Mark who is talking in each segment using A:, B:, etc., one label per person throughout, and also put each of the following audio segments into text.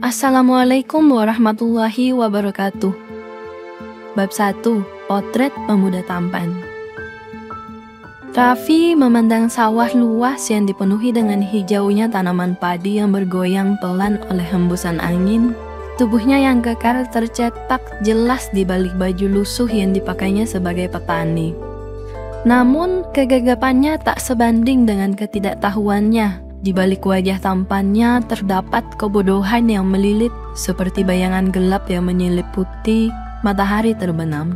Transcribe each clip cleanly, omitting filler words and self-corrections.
A: Assalamualaikum warahmatullahi wabarakatuh. Bab 1. Potret pemuda tampan. Raffi memandang sawah luas yang dipenuhi dengan hijaunya tanaman padi yang bergoyang pelan oleh hembusan angin. Tubuhnya yang kekar tercetak jelas di balik baju lusuh yang dipakainya sebagai petani. Namun, kegagapannya tak sebanding dengan ketidaktahuannya. Di balik wajah tampannya terdapat kebodohan yang melilit seperti bayangan gelap yang menyeliputi matahari terbenam.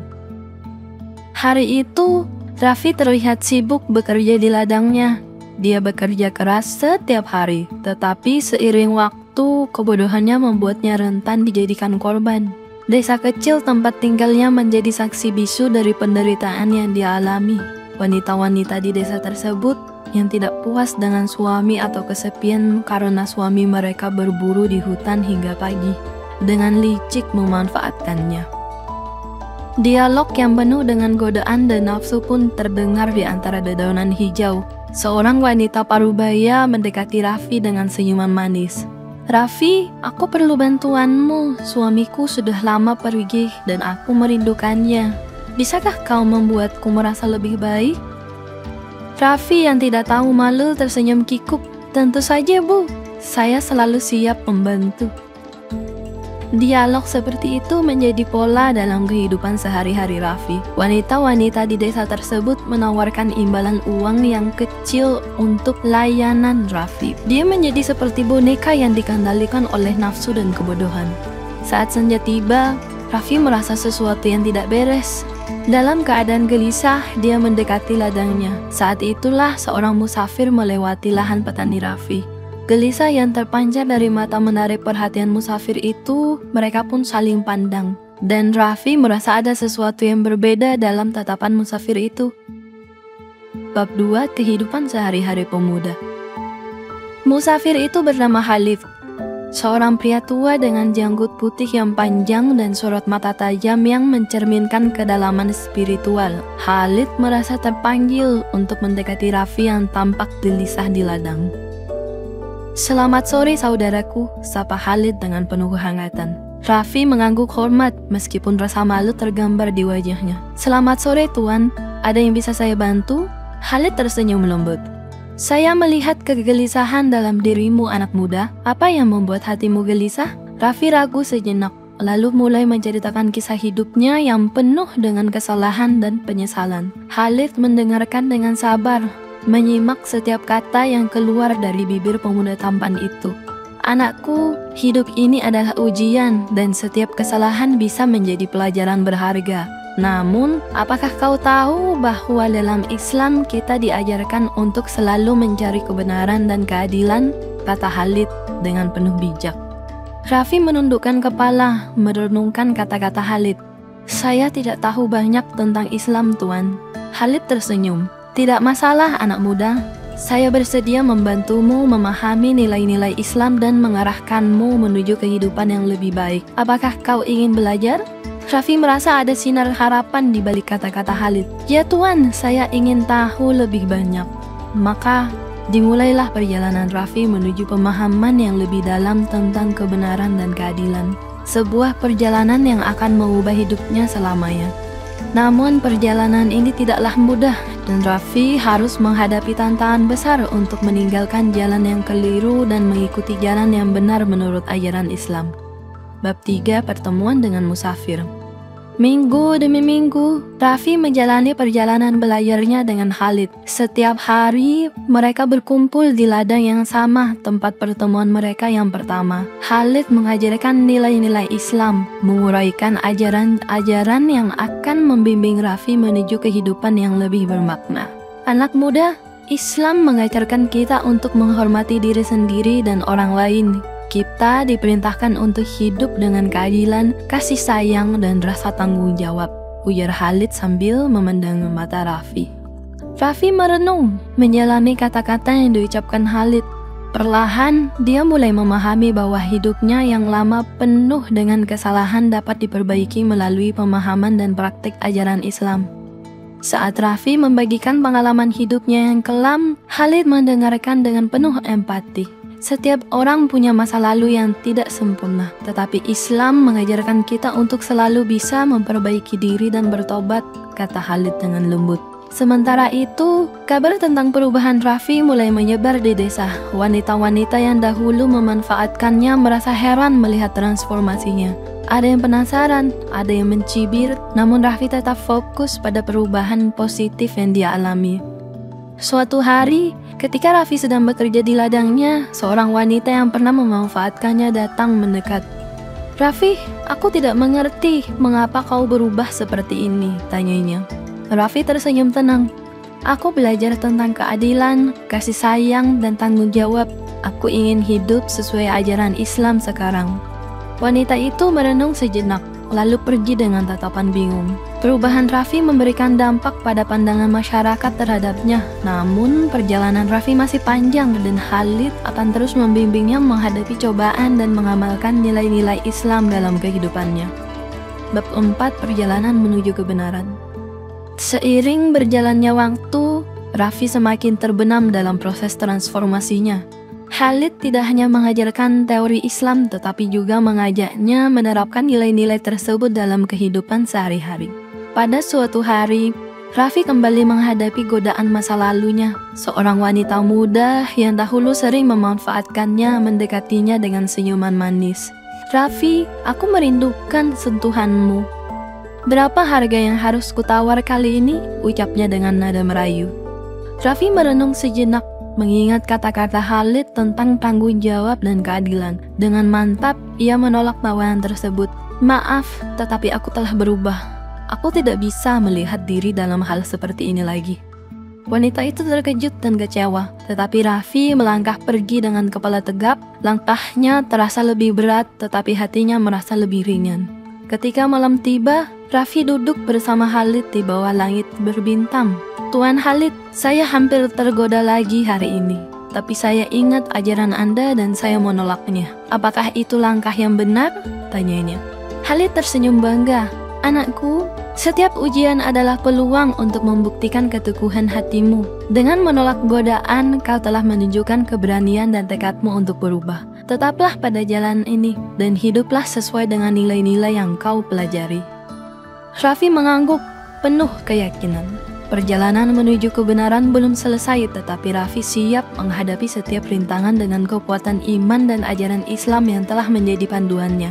A: Hari itu, Raffi terlihat sibuk bekerja di ladangnya. Dia bekerja keras setiap hari, tetapi seiring waktu, kebodohannya membuatnya rentan dijadikan korban. Desa kecil tempat tinggalnya menjadi saksi bisu dari penderitaan yang dia alami. Wanita-wanita di desa tersebut yang tidak puas dengan suami atau kesepian karena suami mereka berburu di hutan hingga pagi, dengan licik memanfaatkannya. Dialog yang penuh dengan godaan dan nafsu pun terdengar di antara dedaunan hijau. Seorang wanita parubaya mendekati Raffi dengan senyuman manis. "Raffi, aku perlu bantuanmu. Suamiku sudah lama pergi dan aku merindukannya. Bisakah kau membuatku merasa lebih baik?" Raffi yang tidak tahu malu tersenyum kikuk. "Tentu saja, Bu. Saya selalu siap membantu." Dialog seperti itu menjadi pola dalam kehidupan sehari-hari Raffi. Wanita-wanita di desa tersebut menawarkan imbalan uang yang kecil untuk layanan Raffi. Dia menjadi seperti boneka yang dikendalikan oleh nafsu dan kebodohan. Saat senja tiba, Raffi merasa sesuatu yang tidak beres. Dalam keadaan gelisah, dia mendekati ladangnya. Saat itulah seorang musafir melewati lahan petani Raffi. Gelisah yang terpancar dari mata menarik perhatian musafir itu, mereka pun saling pandang. Dan Raffi merasa ada sesuatu yang berbeda dalam tatapan musafir itu. Bab 2. Kehidupan sehari-hari pemuda. Musafir itu bernama Khalid. Seorang pria tua dengan janggut putih yang panjang dan sorot mata tajam yang mencerminkan kedalaman spiritual. Khalid merasa terpanggil untuk mendekati Raffi yang tampak gelisah di ladang. "Selamat sore saudaraku," sapa Khalid dengan penuh kehangatan. Raffi mengangguk hormat meskipun rasa malu tergambar di wajahnya. "Selamat sore tuan, ada yang bisa saya bantu?" Khalid tersenyum lembut. "Saya melihat kegelisahan dalam dirimu anak muda. Apa yang membuat hatimu gelisah?" Raffi ragu sejenak, lalu mulai menceritakan kisah hidupnya yang penuh dengan kesalahan dan penyesalan. Khalid mendengarkan dengan sabar, menyimak setiap kata yang keluar dari bibir pemuda tampan itu. "Anakku, hidup ini adalah ujian dan setiap kesalahan bisa menjadi pelajaran berharga. Namun, apakah kau tahu bahwa dalam Islam kita diajarkan untuk selalu mencari kebenaran dan keadilan?" kata Khalid dengan penuh bijak. Raffi menundukkan kepala, merenungkan kata-kata Khalid. "Saya tidak tahu banyak tentang Islam, Tuan." Khalid tersenyum. "Tidak masalah, anak muda. Saya bersedia membantumu memahami nilai-nilai Islam dan mengarahkanmu menuju kehidupan yang lebih baik. Apakah kau ingin belajar?" Raffi merasa ada sinar harapan di balik kata-kata Khalid. "Ya Tuan, saya ingin tahu lebih banyak." Maka dimulailah perjalanan Raffi menuju pemahaman yang lebih dalam tentang kebenaran dan keadilan. Sebuah perjalanan yang akan mengubah hidupnya selamanya. Namun perjalanan ini tidaklah mudah dan Raffi harus menghadapi tantangan besar untuk meninggalkan jalan yang keliru dan mengikuti jalan yang benar menurut ajaran Islam. Bab 3. Pertemuan dengan musafir. Minggu demi minggu, Raffi menjalani perjalanan belajarnya dengan Khalid. Setiap hari, mereka berkumpul di ladang yang sama, tempat pertemuan mereka yang pertama. Khalid mengajarkan nilai-nilai Islam, menguraikan ajaran-ajaran yang akan membimbing Raffi menuju kehidupan yang lebih bermakna. "Anak muda, Islam mengajarkan kita untuk menghormati diri sendiri dan orang lain. Kita diperintahkan untuk hidup dengan keadilan, kasih sayang, dan rasa tanggung jawab," ujar Khalid sambil memandang mata Raffi. Raffi merenung, menyelami kata-kata yang diucapkan Khalid. Perlahan, dia mulai memahami bahwa hidupnya yang lama penuh dengan kesalahan dapat diperbaiki melalui pemahaman dan praktik ajaran Islam. Saat Raffi membagikan pengalaman hidupnya yang kelam, Khalid mendengarkan dengan penuh empati. Setiap orang punya masa lalu yang tidak sempurna, tetapi Islam mengajarkan kita untuk selalu bisa memperbaiki diri dan bertobat, kata Khalid dengan lembut. Sementara itu, kabar tentang perubahan Raffi mulai menyebar di desa. Wanita-wanita yang dahulu memanfaatkannya merasa heran melihat transformasinya. Ada yang penasaran, ada yang mencibir, namun Raffi tetap fokus pada perubahan positif yang dia alami. Suatu hari, ketika Raffi sedang bekerja di ladangnya, seorang wanita yang pernah memanfaatkannya datang mendekat. "Raffi, aku tidak mengerti mengapa kau berubah seperti ini," tanyanya. Raffi tersenyum tenang. "Aku belajar tentang keadilan, kasih sayang, dan tanggung jawab. Aku ingin hidup sesuai ajaran Islam sekarang." Wanita itu merenung sejenak, lalu pergi dengan tatapan bingung. Perubahan Raffi memberikan dampak pada pandangan masyarakat terhadapnya. Namun, perjalanan Raffi masih panjang dan Khalid akan terus membimbingnya menghadapi cobaan dan mengamalkan nilai-nilai Islam dalam kehidupannya. Bab 4. Perjalanan menuju kebenaran. Seiring berjalannya waktu, Raffi semakin terbenam dalam proses transformasinya. Khalid tidak hanya mengajarkan teori Islam, tetapi juga mengajaknya menerapkan nilai-nilai tersebut dalam kehidupan sehari-hari. Pada suatu hari, Raffi kembali menghadapi godaan masa lalunya. Seorang wanita muda yang dahulu sering memanfaatkannya mendekatinya dengan senyuman manis. "Raffi, aku merindukan sentuhanmu. Berapa harga yang harus kutawar kali ini?" ucapnya dengan nada merayu. Raffi merenung sejenak, mengingat kata-kata Khalid tentang tanggung jawab dan keadilan. Dengan mantap, ia menolak tawaran tersebut. "Maaf, tetapi aku telah berubah. Aku tidak bisa melihat diri dalam hal seperti ini lagi." Wanita itu terkejut dan kecewa, tetapi Raffi melangkah pergi dengan kepala tegap. Langkahnya terasa lebih berat, tetapi hatinya merasa lebih ringan. Ketika malam tiba, Raffi duduk bersama Khalid di bawah langit berbintang. "Tuan Khalid, saya hampir tergoda lagi hari ini. Tapi saya ingat ajaran Anda dan saya menolaknya. Apakah itu langkah yang benar?" tanyanya. Khalid tersenyum bangga. "Anakku, setiap ujian adalah peluang untuk membuktikan keteguhan hatimu. Dengan menolak godaan, kau telah menunjukkan keberanian dan tekadmu untuk berubah. Tetaplah pada jalan ini dan hiduplah sesuai dengan nilai-nilai yang kau pelajari." Raffi mengangguk, penuh keyakinan. Perjalanan menuju kebenaran belum selesai, tetapi Raffi siap menghadapi setiap rintangan dengan kekuatan iman dan ajaran Islam yang telah menjadi panduannya.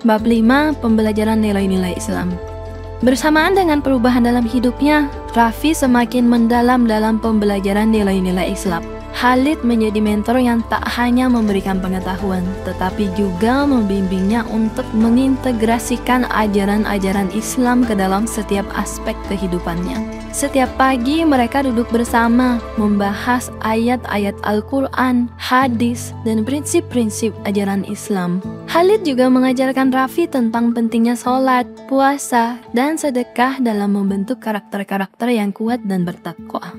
A: Bab 5. Pembelajaran nilai-nilai Islam. Bersamaan dengan perubahan dalam hidupnya, Raffi semakin mendalam dalam pembelajaran nilai-nilai Islam. Khalid menjadi mentor yang tak hanya memberikan pengetahuan, tetapi juga membimbingnya untuk mengintegrasikan ajaran-ajaran Islam ke dalam setiap aspek kehidupannya. Setiap pagi mereka duduk bersama, membahas ayat-ayat Al-Quran, hadis, dan prinsip-prinsip ajaran Islam. Khalid juga mengajarkan Raffi tentang pentingnya sholat, puasa, dan sedekah dalam membentuk karakter-karakter yang kuat dan bertakwa.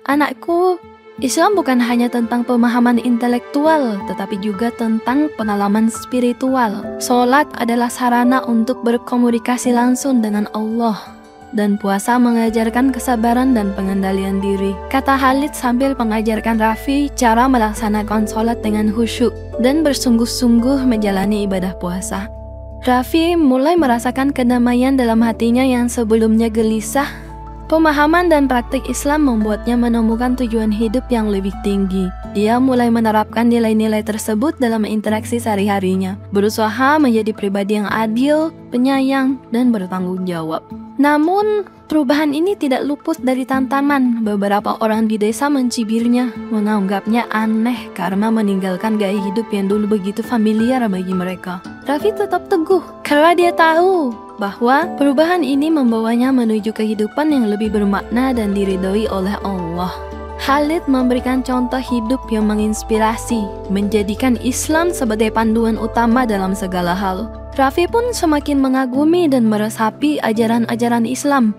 A: "Anakku, Islam bukan hanya tentang pemahaman intelektual, tetapi juga tentang pengalaman spiritual. Sholat adalah sarana untuk berkomunikasi langsung dengan Allah, dan puasa mengajarkan kesabaran dan pengendalian diri," kata Khalid sambil mengajarkan Raffi cara melaksanakan sholat dengan khusyuk dan bersungguh-sungguh menjalani ibadah puasa. Raffi mulai merasakan kedamaian dalam hatinya yang sebelumnya gelisah. Pemahaman dan praktik Islam membuatnya menemukan tujuan hidup yang lebih tinggi. Dia mulai menerapkan nilai-nilai tersebut dalam interaksi sehari-harinya, berusaha menjadi pribadi yang adil, penyayang, dan bertanggung jawab. Namun, perubahan ini tidak luput dari tantangan. Beberapa orang di desa mencibirnya, menganggapnya aneh karena meninggalkan gaya hidup yang dulu begitu familiar bagi mereka. Raffi tetap teguh karena dia tahu bahwa perubahan ini membawanya menuju kehidupan yang lebih bermakna dan diridhoi oleh Allah. Khalid memberikan contoh hidup yang menginspirasi, menjadikan Islam sebagai panduan utama dalam segala hal. Raffi pun semakin mengagumi dan meresapi ajaran-ajaran Islam.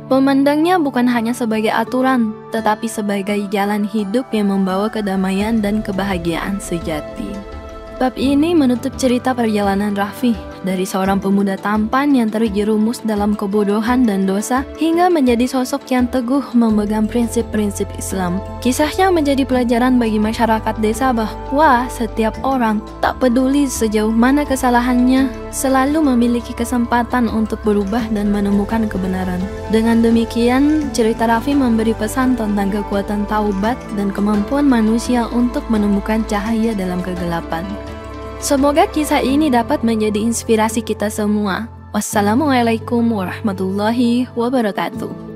A: Memandangnya bukan hanya sebagai aturan, tetapi sebagai jalan hidup yang membawa kedamaian dan kebahagiaan sejati. Bab ini menutup cerita perjalanan Raffi. dari seorang pemuda tampan yang terjerumus dalam kebodohan dan dosa hingga menjadi sosok yang teguh memegang prinsip-prinsip Islam. Kisahnya menjadi pelajaran bagi masyarakat desa bahwa setiap orang, tak peduli sejauh mana kesalahannya, selalu memiliki kesempatan untuk berubah dan menemukan kebenaran. Dengan demikian, cerita Raffi memberi pesan tentang kekuatan taubat dan kemampuan manusia untuk menemukan cahaya dalam kegelapan. Semoga kisah ini dapat menjadi inspirasi kita semua. Wassalamualaikum warahmatullahi wabarakatuh.